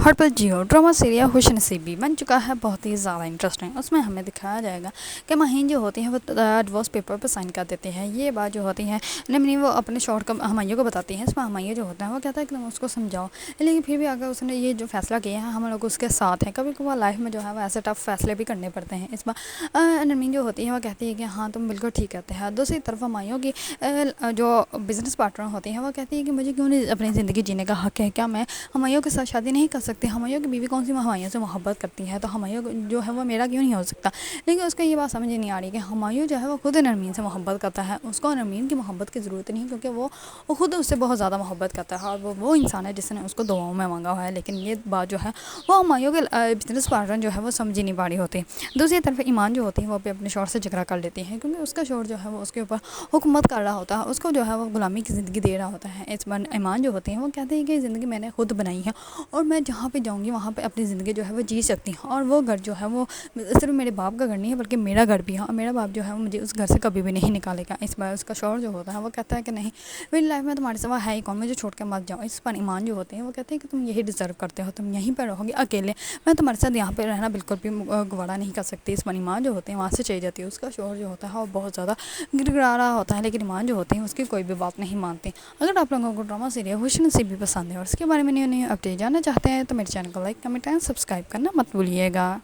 ہٹ پر Jio drama serial خوش نصیبی بن چکا ہے بہت ہی زیادہ انٹرسٹنگ۔ اس میں ہمیں دکھایا جائے گا کہ مہین جو ہوتی ہیں وہ ڈیورس پیپر پر سائن کر دیتی ہے۔ یہ بات جو ہوتی ہے نمنی وہ اپنے شوہر کو ہمایوں کو بتاتی ہے۔ اس میں ہمایوں جو ہوتا ہے وہ کہتا ہے کہ تم اس کو سمجھاؤ، لیکن پھر بھی اگر اس نے یہ جو فیصلہ کیا ہے ہم لوگ اس کے ساتھ ہیں۔ کبھی کبھار لائف میں جو ہے وہ ایسے ٹف فیصلے بھی کرنے پڑتے ہیں۔ اس میں نرمین جو ہوتی ہے وہ کہتی ہے کہ ہاں تم بالکل ٹھیک کہتے ہیں۔ دوسری طرف ہمایوں کی جو بزنس پارٹنر ہوتی ہیں وہ کہتی ہے کہ مجھے کیوں نہیں اپنی زندگی جینے کا حق ہے، کیا میں ہمایوں کے ساتھ شادی نہیں کر سکتی؟ ہمایوں کی بیوی کون سی ہمایوں سے محبت کرتی ہے، تو ہمایوں جو ہے وہ میرا کیوں نہیں ہو سکتا؟ لیکن اس کو یہ بات سمجھ نہیں آ رہی کہ ہمایوں جو ہے وہ خود نرمین سے محبت کرتا ہے، اس کو نرمین کی محبت کی ضرورت نہیں، کیونکہ وہ خود اس سے بہت زیادہ محبت کرتا ہے اور وہ انسان ہے جس نے اس کو دعاؤں میں مانگا ہوا ہے۔ لیکن یہ بات جو ہے وہ ہمایوں کے بزنس پارٹنر جو ہے وہ سمجھ ہی نہیں پا رہی ہوتی۔ دوسری طرف ایمان جو ہوتی ہے وہ اپنے شوہر سے جھگڑا کر لیتی ہے، کیونکہ اس کا شوہر جو ہے وہ اس کے اوپر حکومت کر رہا ہوتا ہے، اس کو جو ہے وہ غلامی کی زندگی دے رہا ہوتا ہے۔ اس بار ایمان جو ہوتی ہیں وہ کہتے ہیں کہ زندگی میں نے خود بنائی ہے اور میں جہاں پہ جاؤں گی وہاں پہ اپنی زندگی جو ہے وہ جی سکتی ہوں، اور وہ گھر جو ہے وہ صرف میرے باپ کا گھر نہیں ہے بلکہ میرا گھر بھی ہے، اور میرا باپ جو ہے وہ مجھے اس گھر سے کبھی بھی نہیں نکالے گا۔ اس بار اس کا شوہر جو ہوتا ہے وہ کہتا ہے کہ نہیں، میری لائف میں تمہارے سوا ہے ہی کون، مجھے چھوڑ کے مت جاؤ۔ اس پر ایمان جو ہوتے ہیں وہ کہتے ہیں کہ تم یہی ڈیزرو کرتے ہو، تم یہیں پہ رہو گی اکیلے، میں تمہارے ساتھ یہاں پہ رہنا بالکل بھی گوارا نہیں کر سکتی۔ اس پر ایمان جو ہوتے ہیں وہاں سے چلی جاتی ہے۔ اس کا شوہر جو ہوتا ہے وہ بہت زیادہ گڑ گڑا رہا ہوتا ہے، لیکن ایمان جو ہوتی ہیں اس کی کوئی بھی بات نہیں مانتی۔ اگر آپ لوگوں کو ڈرامہ سیریل خوش نصیبی پسند ہے اور اس کے بارے میں نیو اپڈیٹ جاننا چاہتے ہیں تو میرے چینل کو لائک، کمنٹ اینڈ سبسکرائب کرنا مت بھولیے گا۔